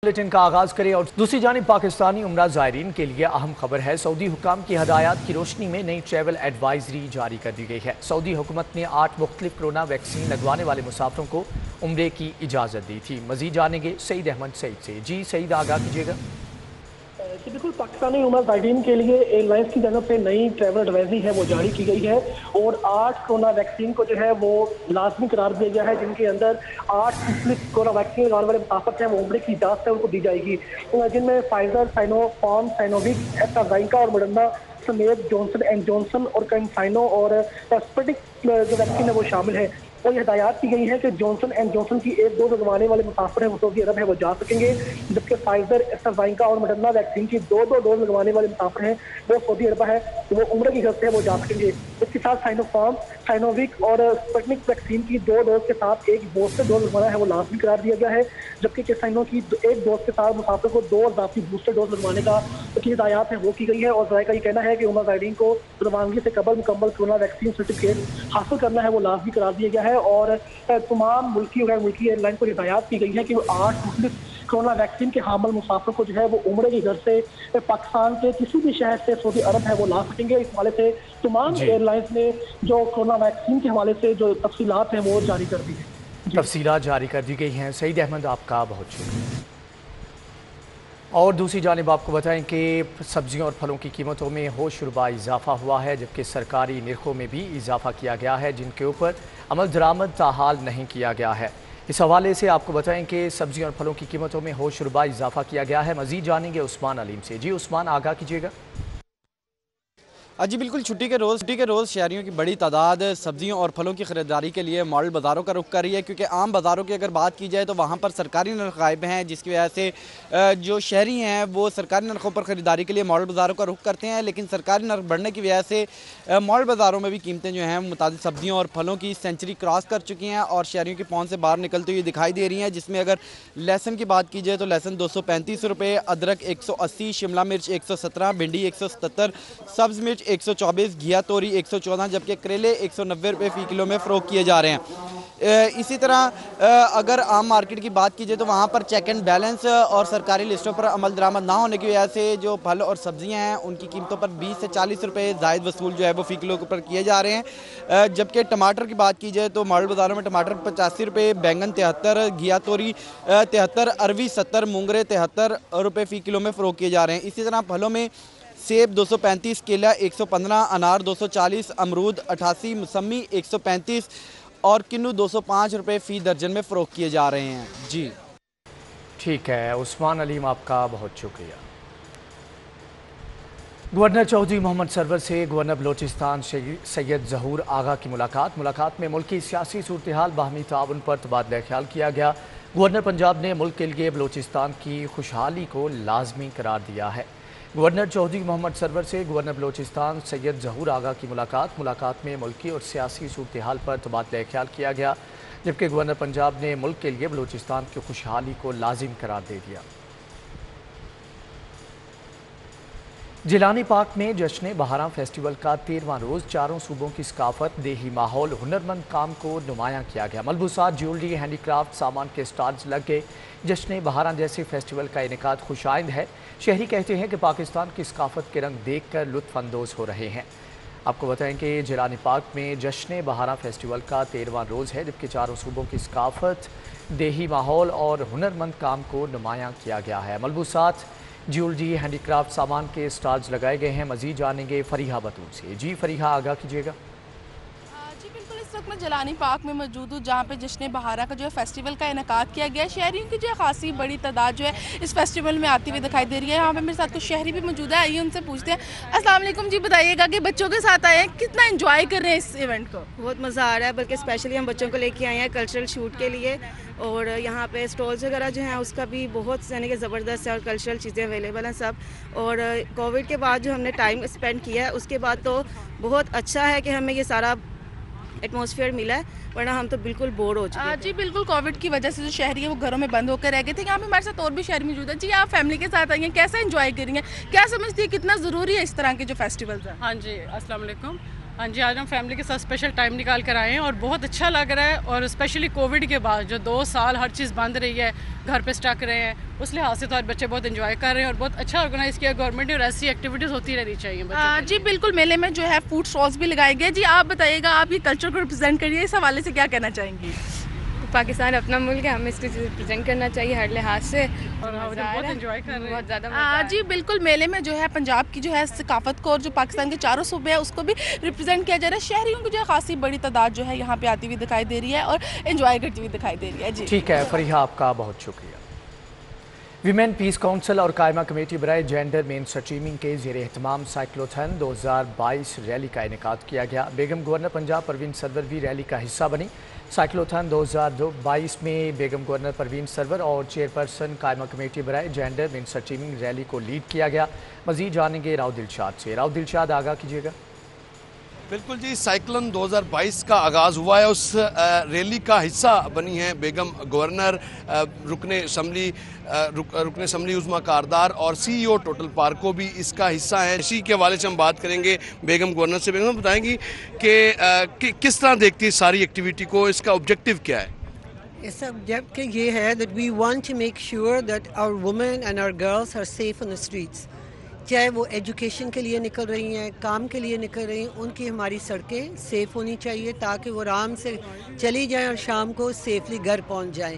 Bulletin का आगाज करें और दूसरी जानिब पाकिस्तानी उम्रा ज़ायरीन के लिए अहम खबर है। सऊदी हुकाम की हदायत की रोशनी में नई ट्रैवल एडवाइजरी जारी कर दी गई है। सऊदी हुकूमत ने 8 मुख्तलिफ कोरोना वैक्सीन लगवाने वाले मुसाफिरों को उम्रे की इजाज़त दी थी। मजीद जानेंगे सईद अहमद सईद से। जी सईद, आगाह कीजिएगा। बिल्कुल, पाकिस्तानी उम्रा ज़ायरीन के लिए एयरलाइंस की जानब से नई ट्रैवल एडवाइजरी है वो जारी की गई है और 8 कोरोना वैक्सीन को जो है वो लाजमी करार दिया गया है, जिनके अंदर 8 मुख्तलिफ कोरोना वैक्सीन लगाने वाले मुसाफिर हैं वो उम्रे की इजाज़त है उनको दी जाएगी, जिनमें फाइजर, साइनोफार्म, साइनोविक, एस्ट्राज़ेनेका और मॉडर्ना समेत जॉनसन एंड जॉनसन और कैंसाइनो और स्पुतनिक जो वैक्सीन है वो शामिल है। और ये हदायत की गई है कि जॉनसन एंड जॉनसन की 1 डोज लगवाने वाले मुसाफिर हैं वो सऊदी अरब है वो जा सकेंगे, जबकि फाइजर, एस्ट्राज़ेनेका और मॉडर्ना वैक्सीन की 2 डोज लगवाने वाले मुसाफिर हैं वो सऊदी अरब है वो उम्र की गर्ज से वो जा सकेंगे। इसके साथ साइनोफार्म, साइनोविक और स्पुतनिक वैक्सीन की 2 डोज के साथ 1 बूस्टर डोज लगवाना है वो लाजमी करार दिया गया है, जबकि कैंसाइनो की 1 डोज के साथ मुसाफिर को 2 इजाफी बूस्टर डोज लगवाने की हिदायत है वो की गई है। और ज़ायका ये कहना है कि उम्रा ज़ायरीन को रवानगी से कबल मुकम्मल कोरोना वैक्सीन सर्टिफिकेट हासिल करना है वो लाजमी करार दिया गया है। और तमाम मुल्की और गैर मुल्की एयरलाइन को हिदायत की गई है कि वो 8 मुख्तलिफ कोरोना वैक्सीन के हामिल मुसाफिर को जो है वो उम्रे की घर से पाकिस्तान के किसी भी शहर से सऊदी अरब है वो ला सकेंगे। इस हवाले से तमाम एयरलाइंस ने जो कोरोना वैक्सीन के हवाले से जो तफसीलात हैं वो जारी कर दी है। तफसीलात जारी कर दी गई हैं। सईद अहमद, आपका बहुत शुक्रिया। और दूसरी जानिब आपको बताएं कि सब्जियों और फलों की कीमतों में होशरुबा इजाफा हुआ है, जबकि सरकारी निरखों में भी इजाफा किया गया है, जिनके ऊपर अमल दरामद ताहाल नहीं किया गया है। इस हवाले से आपको बताएं कि सब्जियों और फलों की कीमतों में होशरुबा इजाफा किया गया है। मजीद जानेंगे उस्मान अलीम से। जी उस्मान, आगाह कीजिएगा। जी बिल्कुल, छुट्टी के रोज़ शहरियों की बड़ी तादाद सब्जियों और फलों की ख़रीदारी के लिए मॉडल बाज़ारों का रुख कर रही है, क्योंकि आम बाज़ारों की अगर बात की जाए तो वहाँ पर सरकारी नर्ख गायब हैं, जिसकी वजह से जो शहरी हैं वो सरकारी नर्खों पर ख़रीदारी के लिए मॉडल बाज़ारों का रुख करते हैं। लेकिन सरकारी नर्ख बढ़ने की वजह से मॉडल बाज़ारों में भी कीमतें जो हैं मुताबिक सब्जियों और फलों की सेंचुरी क्रॉस कर चुकी हैं और शहरियों की पहुँच से बाहर निकलती हुई दिखाई दे रही हैं। जिसमें अगर लहसुन की बात की जाए तो लहसुन 235 रुपये, अदरक 180, शिमला मिर्च 117, भिंडी 177, सब्ज़ मिर्च 124, घिया तोरी 114, जबकि करेले 190 रुपये फ़ी किलो में फ़रोख्त किए जा रहे हैं। इसी तरह अगर आम मार्केट की बात की जाए तो वहाँ पर चेक एंड बैलेंस और सरकारी लिस्टों पर अमल दरामद ना होने की वजह से जो फल और सब्जियाँ हैं उनकी कीमतों पर 20 से 40 रुपये ज़ायद वसूल जो है वो फ़ी किलो के ऊपर किए जा रहे हैं। जबकि टमाटर की बात की जाए तो मॉडल बाज़ारों में टमाटर 85 रुपये, बैंगन 73, घिया तोरी 73, अरवी 70, मूंगरे 73 रुपये फ़ी किलो में फ़रोख्त किए जा रहे हैं। इसी तरह फलों में सेब 235, केला 115, अनार 240, अमरूद 88, मौसमी 135 और किन्नू 205 रुपये फ़ी दर्जन में फ़रोख्त किए जा रहे हैं। जी ठीक है उस्मान अलीम, आपका बहुत शुक्रिया। गवर्नर चौधरी मोहम्मद सरवर से गवर्नर बलोचिस्तान सैयद ज़हूर आगा की मुलाकात में मुल्क की सियासी सूरत हाल, बाहमी ताउन पर तबादला ख्याल किया गया। गवर्नर पंजाब ने मुल्क के लिए बलोचिस्तान की खुशहाली को लाजमी करार दिया है। गवर्नर चौधरी मोहम्मद सरवर से गवर्नर बलोचिस्तान सैयद ज़हूर आगा की मुलाकात में मुल्की और सियासी सूरत हाल पर तबादला ख्याल किया गया, जबकि गवर्नर पंजाब ने मुल्क के लिए बलोचिस्तान की खुशहाली को लाजिम करार दे दिया। जिलानी पार्क में जश्न बहारां फेस्टिवल का 13वां रोज़ चारों सूबों की सकाफत, देही माहौल, हुनरमंद काम को नुमायां किया गया। मलबूसात, ज्वेलरी, हैंडीक्राफ्ट सामान के स्टॉल्स लग गए। जश्न बहारां जैसे फेस्टिवल का इनेकाद खुशाइंद है। शहरी कहते हैं कि पाकिस्तान की सकाफत के रंग देख कर लुत्फ़ अंदोज़ हो रहे हैं। आपको बताएं कि जिलानी पार्क में जश्न बहारां फेस्टिवल का 13वां रोज़ है, जबकि चारों सूबों की सकाफत, देही माहौल और हुनरमंद काम को नुमायां किया गया है। मलबूसात, ज्वेलरी, हैंडीक्राफ्ट सामान के स्टॉल्स लगाए गए हैं। मजीद जानेंगे फरीहा बतूल से। जी फरीहा, आगाह कीजिएगा। जी बिल्कुल, इस वक्त मैं जिलानी पार्क में मौजूद हूँ, जहाँ पे जश्न बहारा का जो है फेस्टिवल का इनेकाद किया गया है। शहरियों की जो है खासी बड़ी तादाद जो है इस फेस्टिवल में आती हुई दिखाई दे रही है। यहाँ पे मेरे साथ कुछ शहरी भी मौजूद है, आइए उनसे पूछते हैं। अस्सलाम वालेकुम जी, बताइएगा कि बच्चों के साथ आए हैं, कितना एंजॉय कर रहे हैं इस इवेंट को? बहुत मज़ा आ रहा है, बल्कि स्पेशली हम बच्चों को लेके आए हैं कल्चरल शूट के लिए। और यहाँ पे स्टॉल्स वगैरह जो हैं उसका भी बहुत यानी कि ज़बरदस्त है और कल्चरल चीज़ें अवेलेबल हैं सब। और कोविड के बाद जो हमने टाइम स्पेंड किया है उसके बाद तो बहुत अच्छा है कि हमें ये सारा एटमॉस्फेयर मिला है, वरना हम तो बिल्कुल बोर हो चुके हैं। जी बिल्कुल, कोविड की वजह से जो शहरी है वो घरों में बंद होकर रह गए थे। यहाँ पे हमारे साथ और भी शहरी मौजूद है। जी, आप फैमिली के साथ आई हैं, कैसा एंजॉय करेंगे, क्या समझती है कितना ज़रूरी है इस तरह के जो फेस्टिवल्स हैं? हाँ जी, अस्सलाम वालेकुम। हाँ जी, आज हम फैमिली के साथ स्पेशल टाइम निकाल कर आए हैं और बहुत अच्छा लग रहा है। और स्पेशली कोविड के बाद जो 2 साल हर चीज़ बंद रही है, घर पे स्टक रहे हैं, उस लिहाज से तो आज बच्चे बहुत एंजॉय कर रहे हैं और बहुत अच्छा ऑर्गेनाइज किया गवर्नमेंट ने और ऐसी एक्टिविटीज़ होती रहनी चाहिए बच्चों जी बिल्कुल, मेले में जो है फूड स्टॉल्स भी लगाए गए। जी आप बताइएगा, आप ये कल्चर को रिप्रेजेंट करिए, इस हवाले से क्या कहना चाहेंगी? पाकिस्तान अपना मुल्क है, हमें इसको रिप्रेजेंट करना चाहिए हर लिहाज से। और हम बहुत एंजॉय कर रहे हैं, बहुत ज़्यादा जी बिल्कुल, मेले में जो है पंजाब की जो है सकाफत को और जो पाकिस्तान के चारों सूबे हैं उसको भी रिप्रेजेंट किया जा रहा है। शहरियों की जो है खासी बड़ी तादाद जो है यहाँ पे आती हुई दिखाई दे रही है और एंजॉय करती हुई दिखाई दे रही है। जी ठीक है फरीहा, आपका बहुत शुक्रिया। विमेन पीस काउंसिल और कायमा कमेटी बराए जेंडर मेन स्ट्रीमिंग के ज़ेर एहतमाम साइक्लोथन 2022 रैली का इनेकाद किया गया। बेगम गवर्नर पंजाब परवीन सरवर भी रैली का हिस्सा बनी। साइक्लोथन 2022 में बेगम गवर्नर परवीन सरवर और चेयरपर्सन कायमा कमेटी बराए जेंडर मेन स्ट्रीमिंग रैली को लीड किया गया। मजीद जानेंगे राव दिलशाद से। राव दिलशाद, आगाह कीजिएगा। बिल्कुल जी, साइक्लोन 2022 का आगाज़ हुआ है, उस रैली का हिस्सा बनी है बेगम गवर्नर, रुकने असम्बली उज़्मा कारदार और CEO टोटल पार्को भी इसका हिस्सा है। इसी के हवाले से हम बात करेंगे बेगम गवर्नर से। बेगम बताएंगी कि किस तरह देखती है सारी एक्टिविटी को, इसका ऑब्जेक्टिव क्या है? इसका ऑब्जेक्टिव ये है that we want to make sure that our women and our girls are safe on the streets. चाहे वो एजुकेशन के लिए निकल रही हैं, काम के लिए निकल रही हैं, उनकी हमारी सड़कें सेफ़ होनी चाहिए ताकि वो आराम से चली जाएं और शाम को सेफली घर पहुंच जाएं।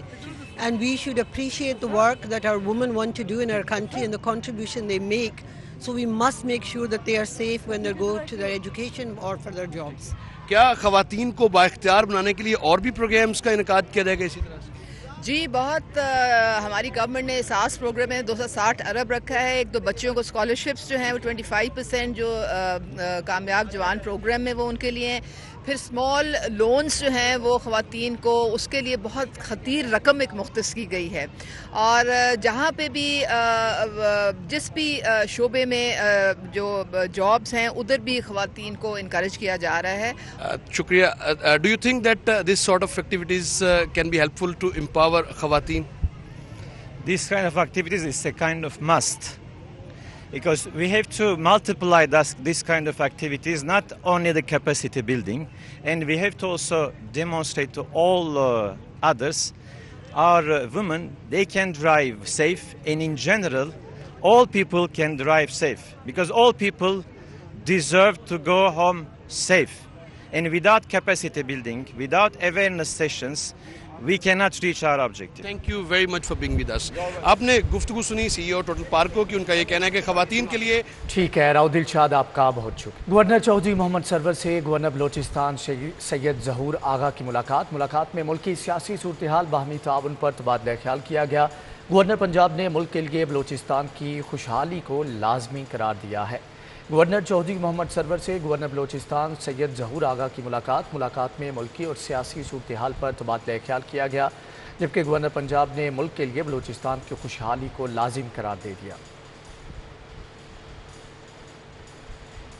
And we should appreciate the work that our women want to do in our country and the contribution they make, so we must make sure that they are safe when they go to their education और for their jobs. क्या ख़वातीन को बाइख्तियार बनाने के लिए और भी programmes का इनेकाद किया जाएगा इसी तरह से? जी बहुत हमारी गवर्नमेंट ने सास प्रोग्राम में 260 अरब रखा है। एक तो बच्चों को स्कॉलरशिप्स जो हैं वो 25% जो कामयाब जवान प्रोग्राम में वो उनके लिए, फिर स्मॉल लोन्स जो हैं वो ख़वातीन को उसके लिए बहुत खतीर रकम एक मुख्तस की गई है। और जहाँ पे भी जिस भी शोबे में जो जॉब्स हैं उधर भी ख़वातीन को इनकरेज किया जा रहा है। शुक्रिया। Do you think that this sort of activities can be helpful to empower ख़वातीन? This kind of activities is a kind of must, because we have to multiply this kind of activities, not only the capacity building, and we have to also demonstrate to all others, our women, they can drive safe, and in general all people can drive safe, because all people deserve to go home safe. And without capacity building, without awareness sessions, we cannot reach our objective. Thank you very much for being with us. आपने गुफ्तगू सुनी CEO total पार्को की, उनका ये कहना है कि ख़वातीन के लिए। ठीक है राव दिलशाद, आपका बहुत शुक्रिया। गवर्नर चौधरी मोहम्मद सरवर से गवर्नर बलोचिस्तान सैयद ज़हूर आगा की मुलाकात में मुल्क की सियासी सूरत हाल, बाहमी ताउन पर तबादला ख्याल किया गया। गवर्नर पंजाब ने मुल्क के लिए बलोचिस्तान की खुशहाली को लाजमी करार दिया है। गवर्नर चौधरी मोहम्मद सरवर से गवर्नर बलोचिस्तान सैयद ज़हूर आगा की मुलाकात में मुल्की और सियासी सूरत हाल पर तबादला ख्याल किया गया, जबकि गवर्नर पंजाब ने मुल्क के लिए बलोचिस्तान की खुशहाली को लाजिम करार दे दिया।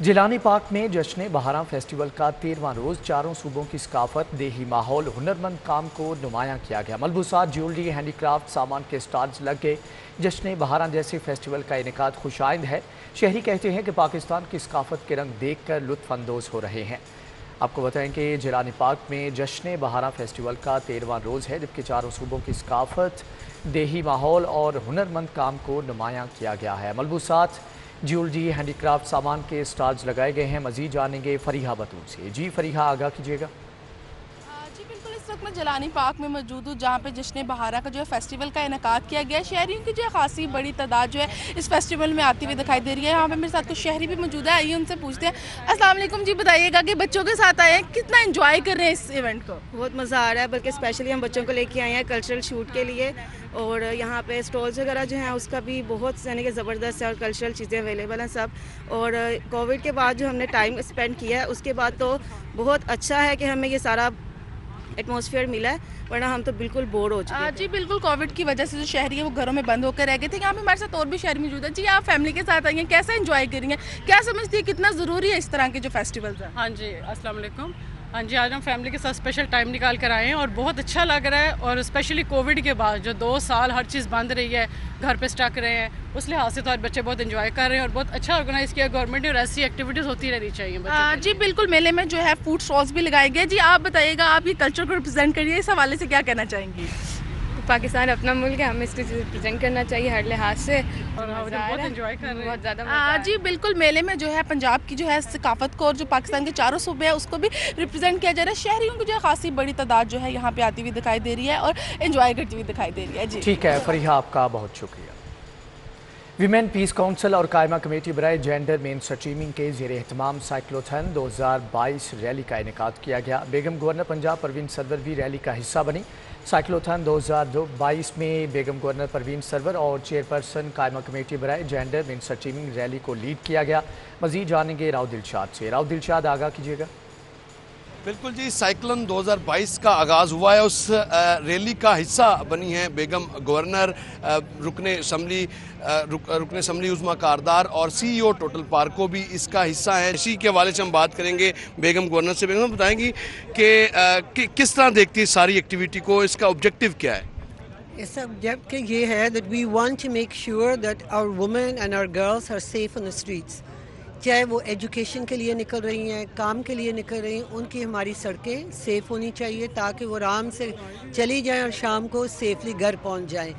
जिलानी पार्क में जश्न बहारां फेस्टिवल का 13वां रोज़ चारों सूबों की सकाफत, देही माहौल, हुनरमंद काम को नुमायां किया गया। मलबूसात, ज्वेलरी, हैंडीक्राफ्ट सामान के स्टॉल्स लग गए। जश्न बहारां जैसे फेस्टिवल का इनेकाद खुशाइंद है। शहरी कहते हैं कि पाकिस्तान की सकाफत के रंग देख कर लुत्फ़ अंदोज़ हो रहे हैं। आपको बताएं कि जिलानी पार्क में जश्न बहारां फेस्टिवल का 13वां रोज़ है, जबकि चारों सूबों की सकाफत, देही माहौल और हुनरमंद काम को नुमायां किया गया है। मलबूसात, ज्वेलरी, हैंडीक्राफ्ट सामान के स्टॉल्स लगाए गए हैं। मजीद जानेंगे फरीहा बतूर से। जी फरीहा, आगाह कीजिएगा। जी बिल्कुल, इस वक्त मैं जिलानी पार्क में मौजूद हूँ जहाँ पे जश्न बहारा का जो है फेस्टिवल का इनेकाद किया गया है। शहरियों की जो है खासी बड़ी तादाद जो है इस फेस्टिवल में आती हुई दिखाई दे रही है। यहाँ पे मेरे साथ कुछ शहरी भी मौजूद है, आइए उनसे पूछते हैं। अस्सलाम वालेकुम जी, बताइएगा कि बच्चों के साथ आए हैं, कितना एंजॉय कर रहे हैं इस इवेंट को? बहुत मज़ा आ रहा है, बल्कि स्पेशली हम बच्चों को लेके आए हैं कल्चरल शूट के लिए। और यहाँ पे स्टॉल्स वगैरह जो हैं उसका भी बहुत यानी कि ज़बरदस्त है और कल्चरल चीज़ें अवेलेबल हैं सब। और कोविड के बाद जो हमने टाइम स्पेंड किया है उसके बाद तो बहुत अच्छा है कि हमें ये सारा एटमॉस्फेयर मिला है, वरना हम तो बिल्कुल बोर हो चुके हैं। जी बिल्कुल, कोविड की वजह से जो शहरी है वो घरों में बंद होकर रह गए थे। यहाँ पे हमारे साथ और भी शहरी मौजूद है। जी आप फैमिली के साथ आई हैं, कैसा एंजॉय कर रही हैं, क्या समझती है कितना ज़रूरी है इस तरह के जो फेस्टिवल्स हैं? हाँ जी, अस्सलाम वालेकुम। हाँ जी, आज हम फैमिली के साथ स्पेशल टाइम निकाल कर आए हैं और बहुत अच्छा लग रहा है। और स्पेशली कोविड के बाद जो 2 साल हर चीज़ बंद रही है, घर पे स्टक रहे हैं, उस लिहाज से तो आज बच्चे बहुत एंजॉय कर रहे हैं और बहुत अच्छा ऑर्गेनाइज किया गवर्नमेंट ने और ऐसी एक्टिविटीज़ होती रहनी चाहिए बच्चों जी बिल्कुल, मेले में जो है फूड स्टॉल्स भी लगाए गए। जी आप बताइएगा, आप ये कल्चर को रिप्रेजेंट करिए, इस हवाले से क्या कहना चाहेंगी? पाकिस्तान अपना मुल्क है, हमें इसको रिप्रेजेंट करना चाहिए हर लिहाज से और बहुत एंजॉय कर रहे हैं। बहुत ज़्यादा जी बिल्कुल, मेले में जो है पंजाब की जो है सकाफत को और जो पाकिस्तान के चारों सूबे हैं उसको भी रिप्रेजेंट किया जा रहा है। शहरियों की जो है खासी बड़ी तादाद जो है यहाँ पे आती हुई दिखाई दे रही है और एंजॉय करती हुई दिखाई दे रही है। जी ठीक है फरीहा, आपका बहुत शुक्रिया। विमेन पीस काउंसिल और कायमा कमेटी बराए जेंडर मेन स्ट्रीमिंग के ज़ेर एहतमाम साइक्लोथन 2022 रैली का इनेकाद किया गया। बेगम गवर्नर पंजाब परवीन सरवर भी रैली का हिस्सा बनी। साइक्लोथन 2022 में बेगम गवर्नर परवीन सरवर और चेयरपर्सन कायमा कमेटी बराए जेंडर मेन स्ट्रीमिंग रैली को लीड किया गया। मज़ीद जानेंगे राव दिलशाद से। राव दिलशाद, आगाह कीजिएगा। बिल्कुल जी, साइक्लोन 2022 का आगाज़ हुआ है, उस रैली का हिस्सा बनी है बेगम गवर्नर, रुकने असम्बली उज़्मा कारदार और CEO टोटल पार्को भी इसका हिस्सा है। इसी के हवाले से हम बात करेंगे बेगम गवर्नर से। बेगम बताएंगी कि किस तरह देखती है सारी एक्टिविटी को, इसका ऑब्जेक्टिव क्या है? इसका ऑब्जेक्टिव ये है that we want to make sure that our women and our girls are safe on the streets. चाहे वो एजुकेशन के लिए निकल रही हैं, काम के लिए निकल रही हैं, उनकी हमारी सड़कें सेफ़ होनी चाहिए ताकि वो आराम से चली जाएं और शाम को सेफली घर पहुंच जाएं।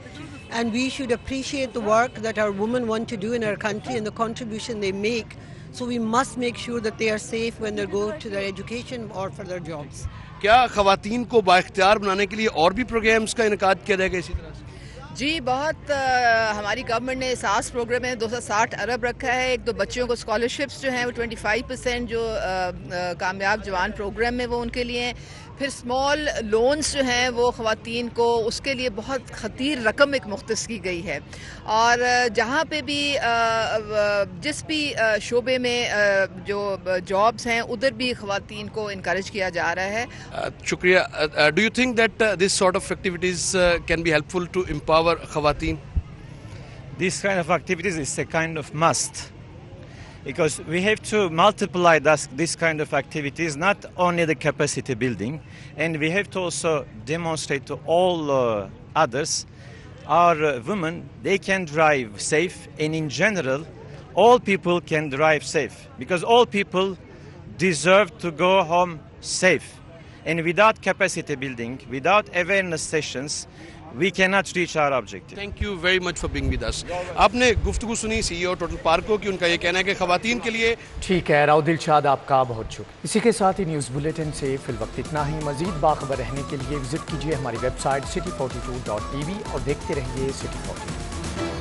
And we should appreciate the work that our women want to do in our country and the contribution they make. So we must make sure that they are safe when they go to their education or for their jobs. क्या ख़वातीन को बाइख्तियार बनाने के लिए और भी programmes का इनेकाद किया जाएगा इसी तरह से? जी बहुत हमारी गवर्नमेंट ने सास प्रोग्राम में 260 अरब रखा है। एक तो बच्चों को स्कॉलरशिप्स जो हैं वो 25% जो कामयाब जवान प्रोग्राम में वो उनके लिए हैं। फिर स्मॉल लोन्स जो हैं वो ख़वातीन को उसके लिए बहुत ख़तीर रकम एक मुख्तस की गई है। और जहाँ पे भी जिस भी शोबे में जो जॉब्स हैं उधर भी ख़वातीन को इनकरेज किया जा रहा है। शुक्रिया। Do you think that this sort of activities can be helpful to empower ख़वातीन? This kind of activities is a kind of must, because we have to multiply this kind of activities, not only the capacity building, and we have to also demonstrate to all others, our women, they can drive safe, and in general, all people can drive safe, because all people deserve to go home safe. And without capacity building, without awareness sessions, we cannot reach our objective. Thank you very much for being with us. आपने गुफ्तगू सुनी CEO total पार्को की, उनका ये कहना है कि ख़वातीन के लिए। ठीक है राव दिलशाद, आपका बहुत शुक्रिया। इसी के साथ ही न्यूज़ बुलेटिन से फिल वक्त इतना ही। मज़ीद बाखबर रहने के लिए विजिट कीजिए हमारी वेबसाइट city42.tv और देखते रहिए City 42।